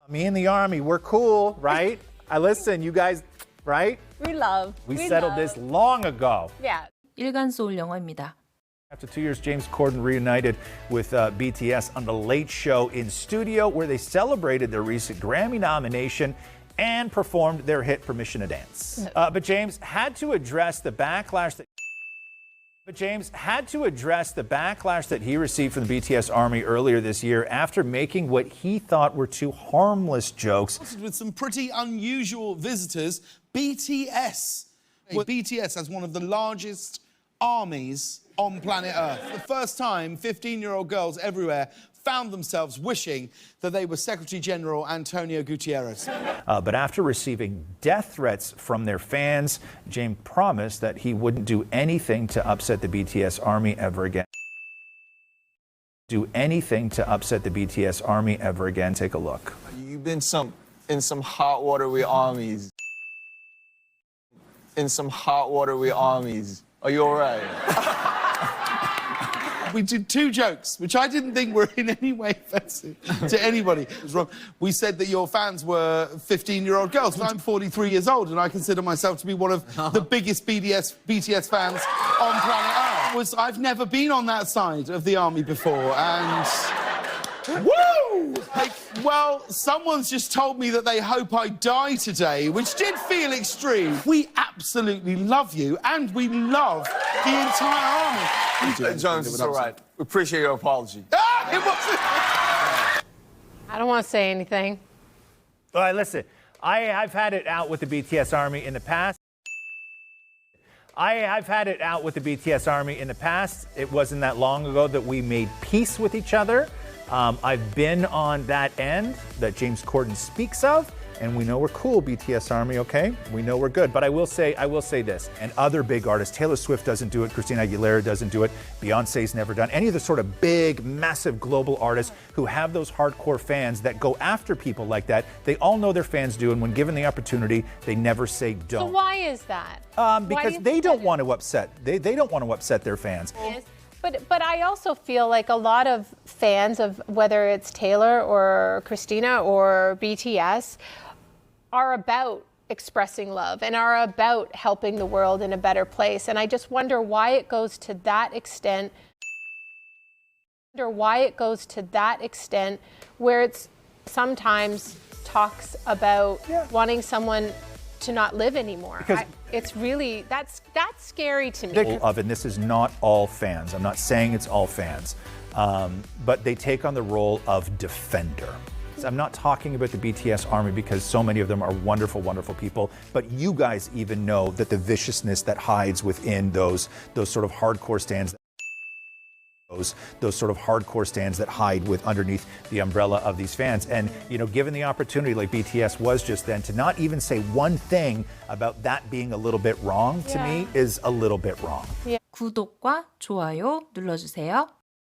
Me and the army, we're cool, right? Listen, you guys, right? We settled this long ago. Yeah. 일간 소울 영어입니다. After 2 years, James Corden reunited with BTS on The Late Show in studio, where they celebrated their recent Grammy nomination and performed their hit Permission to Dance. But James had to address the backlash that he received from the BTS army earlier this year after making what he thought were two harmless jokes. With some pretty unusual visitors, BTS. BTS has one of the largest armies on planet Earth. For the first time, 15-year-old girls everywhere found themselves wishing that they were Secretary General Antonio Guterres. But after receiving death threats from their fans, James promised that he wouldn't do anything to upset the BTS army ever again. Take a look. You've been in some hot water with armies. Are you all right? We did two jokes, which I didn't think were in any way offensive to anybody. It was wrong. We said that your fans were 15-year-old girls. I'm 43 years old, and I consider myself to be one of the biggest BTS fans on planet Earth. I've never been on that side of the army before, and... Woo! Well, someone's just told me that they hope I die today, which did feel extreme. We absolutely love you, and we love the entire army. Jones, it's all right. We appreciate your apology. It wasn't... I don't want to say anything. All right, listen. I've had it out with the BTS army in the past. It wasn't that long ago that we made peace with each other. I've been on that end that James Corden speaks of, and we know we're cool, BTS Army, okay? We know we're good. But I will say this, and other big artists, Taylor Swift doesn't do it, Christina Aguilera doesn't do it, Beyonce's never done. Any of the sort of big, massive global artists who have those hardcore fans that go after people like that, they all know their fans do, and when given the opportunity, they never say don't. So why is that? Because they don't want to upset. They don't want to upset their fans. But I also feel like a lot of fans of whether it's Taylor or Christina or BTS are about expressing love and are about helping the world in a better place. And I just wonder why it goes to that extent. Where it's sometimes talks about wanting someone to not live anymore. It's really, that's scary to me. And this is not all fans. I'm not saying it's all fans. But they take on the role of defender. I'm not talking about the BTS army because so many of them are wonderful, wonderful people, but you guys even know that the viciousness that hides within those sort of hardcore stands. Those sort of hardcore stands that hide underneath the umbrella of these fans. And, you know, given the opportunity like BTS was just then to not even say one thing about that being a little bit wrong to me is a little bit wrong. 구독과 좋아요 눌러주세요.